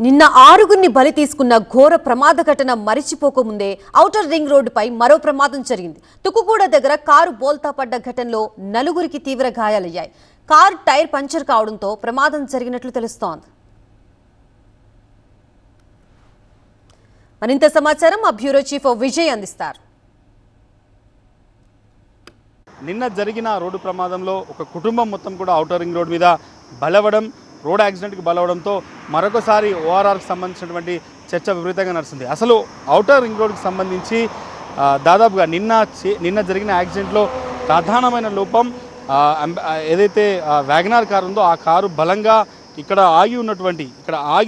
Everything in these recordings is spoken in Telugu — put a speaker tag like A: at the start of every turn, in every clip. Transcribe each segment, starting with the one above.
A: నిన్న ఆరుగురిని బలి తీసుకున్న ఘోర ప్రమాద ఘటన మరిచిపోకముందే ఔటర్ రింగ్ రోడ్డుపై మరో ప్రమాదం జరిగింది. తుక్కుగూడ దగ్గర కారు బోల్తా పడ్డ ఘటనలో నలుగురికి తీవ్ర గాయాలయ్యాయి. కారు టైర్ పంచర్ కావడంతో ప్రమాదం జరిగినట్లు తెలుస్తోంది. మరింత సమాచారం మా బ్యూరో చీఫ్ విజయ్ అందిస్తారు.
B: నిన్న జరిగిన రోడ్డు ప్రమాదంలో ఒక కుటుంబం మొత్తం కూడా ఔటర్ రింగ్ రోడ్ మీద బలవడం, రోడ్ యాక్సిడెంట్కి బలవడంతో మరొకసారి ఓఆర్ఆర్కి సంబంధించినటువంటి చర్చ విపరీతంగా నడుస్తుంది. అసలు ఔటర్ రింగ్ రోడ్కి సంబంధించి దాదాపుగా నిన్న జరిగిన యాక్సిడెంట్లో ప్రధానమైన లోపం ఏదైతే వ్యాగనార్ కారు ఉందో ఆ కారు బలంగా ఇక్కడ ఆగి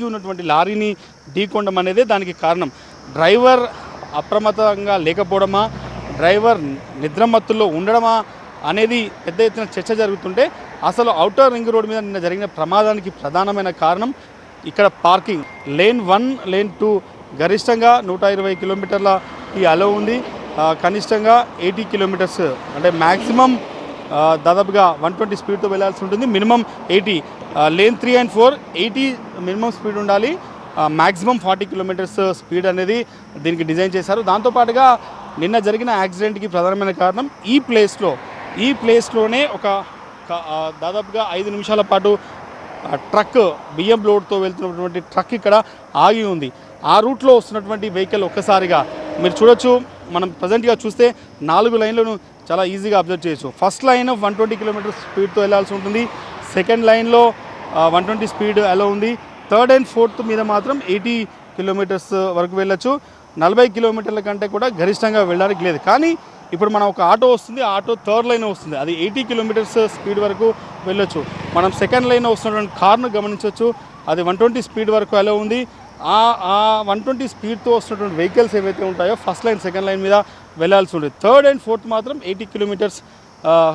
B: ఉన్నటువంటి లారీని ఢీకొనడం అనేది దానికి కారణం. డ్రైవర్ అప్రమత్తంగా లేకపోవడమా, డ్రైవర్ నిద్రమత్తుల్లో ఉండడమా అనేది పెద్ద ఎత్తున చర్చ జరుగుతుంటే అసలు ఔటర్ రింగ్ రోడ్ మీద నిన్న జరిగిన ప్రమాదానికి ప్రధానమైన కారణం ఇక్కడ పార్కింగ్. లేన్ 1, లేన్ 2 గరిష్టంగా 120 కిలోమీటర్లకి అలో ఉంది. కనిష్టంగా 80 కిలోమీటర్స్ అంటే మ్యాక్సిమం దాదాపుగా 120 స్పీడ్తో వెళ్లాల్సి ఉంటుంది. Minimum 80. Lane 3 and 4 80 minimum speed ఉండాలి. మ్యాక్సిమం 40 కిలోమీటర్స్ స్పీడ్ అనేది దీనికి డిజైన్ చేశారు. దాంతోపాటుగా నిన్న జరిగిన యాక్సిడెంట్కి ప్రధానమైన కారణం ఈ ప్లేస్లోనే ఒక దాదాపుగా 5 నిమిషాల పాటు ట్రక్ బియ్యం లోడ్తో వెళ్తున్నటువంటి ట్రక్ ఇక్కడ ఆగి ఉంది. ఆ రూట్లో వస్తున్నటువంటి వెహికల్ ఒక్కసారిగా మీరు చూడొచ్చు. మనం ప్రజెంట్గా చూస్తే 4 లైన్లను చాలా ఈజీగా అబ్జర్వ్ చేయొచ్చు. ఫస్ట్ లైన్ 120 కిలోమీటర్స్ స్పీడ్తో వెళ్లాల్సి ఉంటుంది. సెకండ్ లైన్లో 120 స్పీడ్ అలా ఉంది. థర్డ్ అండ్ ఫోర్త్ మీద మాత్రం 80 కిలోమీటర్స్ వరకు వెళ్ళొచ్చు. 40 కిలోమీటర్ల కంటే కూడా గరిష్టంగా వెళ్ళడానికి లేదు. కానీ ఇప్పుడు మనం ఒక ఆటో వస్తుంది, ఆటో థర్డ్ లైన్ వస్తుంది, అది 80 కిలోమీటర్స్ స్పీడ్ వరకు వెళ్ళొచ్చు. మనం సెకండ్ లైన్ వస్తున్నటువంటి కార్ను గమనించవచ్చు, అది 120 స్పీడ్ వరకు అలా ఉంది. ఆ 120 స్పీడ్తో వస్తున్నటువంటి వెహికల్స్ ఏవైతే ఉంటాయో ఫస్ట్ లైన్ సెకండ్ లైన్ మీద వెళ్ళాల్సి ఉంటుంది. థర్డ్ అండ్ ఫోర్త్ మాత్రం 80 కిలోమీటర్స్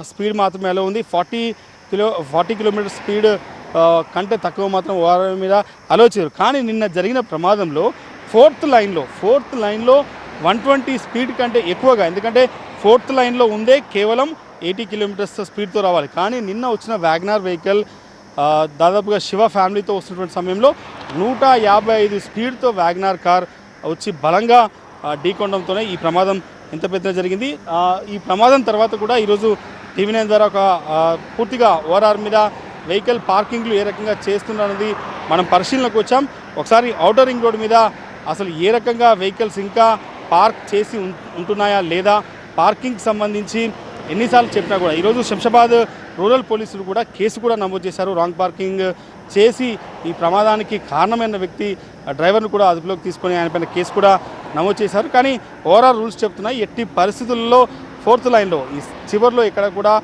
B: స్పీడ్ మాత్రమే అలా ఉంది. 40 కిలోమీటర్స్ స్పీడ్ కంటే తక్కువ మాత్రం ఓఆర్ఆర్ మీద అలో చేయరు. కానీ నిన్న జరిగిన ప్రమాదంలో ఫోర్త్ లైన్లో 120 స్పీడ్ కంటే ఎక్కువగా, ఎందుకంటే ఫోర్త్ లైన్లో ఉందే కేవలం 80 కిలోమీటర్స్ స్పీడ్తో రావాలి. కానీ నిన్న వచ్చిన వ్యాగనార్ వెహికల్ దాదాపుగా శివ ఫ్యామిలీతో వస్తున్నటువంటి సమయంలో 155 స్పీడ్తో వ్యాగనార్ కార్ వచ్చి బలంగా ఢీకొనడంతోనే ఈ ప్రమాదం ఎంత పెద్ద జరిగింది. ఈ ప్రమాదం తర్వాత కూడా ఈరోజు TV9 ద్వారా ఒక పూర్తిగా ఓఆర్ఆర్ మీద వెహికల్ పార్కింగ్లు ఏ రకంగా చేస్తున్నారనేది మనం పరిశీలనకు వచ్చాం. ఒకసారి ఔటర్ రింగ్ రోడ్ మీద అసలు ఏ రకంగా వెహికల్స్ ఇంకా పార్క్ చేసి ఉంటున్నాయా లేదా, పార్కింగ్కి సంబంధించి ఎన్నిసార్లు చెప్పినా కూడా ఈరోజు శంషాబాద్ రూరల్ పోలీసులు కూడా కేసు కూడా నమోదు చేశారు. రాంగ్ పార్కింగ్ చేసి ఈ ప్రమాదానికి కారణమైన వ్యక్తి డ్రైవర్ను కూడా అదుపులోకి తీసుకొని ఆయనపైన కేసు కూడా నమోదు చేశారు. కానీ ఓవరాల్ రూల్స్ చెప్తున్నాయి, ఎట్టి పరిస్థితుల్లో ఫోర్త్ లైన్లో ఈ చివరిలో ఎక్కడ కూడా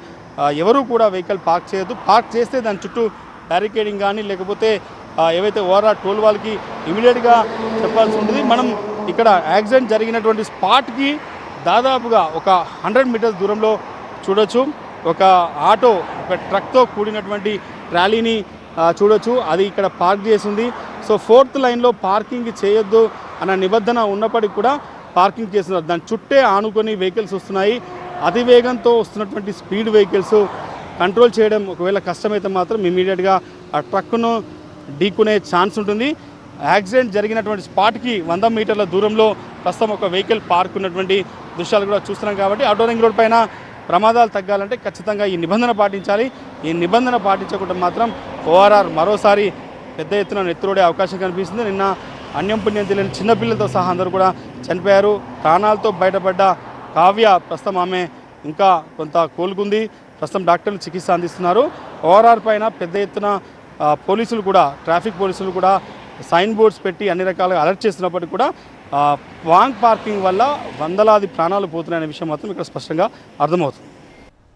B: ఎవరు కూడా వెహికల్ పార్క్ చేయొద్దు. పార్క్ చేస్తే దాని చుట్టూ బ్యారికేడింగ్ కానీ లేకపోతే ఏవైతే ఓఆర్ఆర్ టోల్ వాళ్ళకి ఇమీడియట్గా చెప్పాల్సి ఉంటుంది. మనం ఇక్కడ యాక్సిడెంట్ జరిగినటువంటి స్పాట్కి దాదాపుగా ఒక 100 మీటర్స్ దూరంలో చూడొచ్చు. ఒక ఆటో, ఒక ట్రక్తో కూడినటువంటి ర్యాలీని చూడొచ్చు. అది ఇక్కడ పార్క్ చేసి ఉంది. సో ఫోర్త్ లైన్లో పార్కింగ్ చేయొద్దు అన్న నిబంధన ఉన్నప్పటికీ కూడా పార్కింగ్ చేస్తున్నారు. దాని చుట్టే ఆనుకొని వెహికల్స్ వస్తున్నాయి. అతివేగంతో వస్తున్నటువంటి స్పీడ్ వెహికల్స్ కంట్రోల్ చేయడం ఒకవేళ కష్టమైతే మాత్రం ఇమీడియట్గా ఆ ట్రక్ను ఢీకునే ఛాన్స్ ఉంటుంది. యాక్సిడెంట్ జరిగినటువంటి స్పాట్కి 100 మీటర్ల దూరంలో ప్రస్తుతం ఒక వెహికల్ పార్క్ ఉన్నటువంటి దృశ్యాలు కూడా చూస్తున్నాం. కాబట్టి ఔటర్ రింగ్ రోడ్ పైన ప్రమాదాలు తగ్గాలంటే ఖచ్చితంగా ఈ నిబంధన పాటించాలి. ఈ నిబంధన పాటించకుండా మాత్రం ఓఆర్ఆర్ మరోసారి పెద్ద ఎత్తున నెత్తురోడే అవకాశం కనిపిస్తుంది. నిన్న అన్యం పుణ్యం తెలియని చిన్నపిల్లలతో సహా అందరూ కూడా చనిపోయారు. ప్రాణాలతో బయటపడ్డ కావ్య ప్రస్తుతం ఆమె ఇంకా కొంత కోలుకుంది. ప్రస్తుతం డాక్టర్లు చికిత్స అందిస్తున్నారు. ఓఆర్ఆర్ పైన పెద్ద ఎత్తున పోలీసులు కూడా, ట్రాఫిక్ పోలీసులు కూడా సైన్ బోర్డ్స్ పెట్టి అన్ని రకాలుగా అలర్ట్ చేస్తున్నప్పటికీ కూడా రాంగ్ పార్కింగ్ వల్ల వందలాది ప్రాణాలు పోతున్నాయనే విషయం మాత్రం ఇక్కడ స్పష్టంగా అర్థమవుతుంది.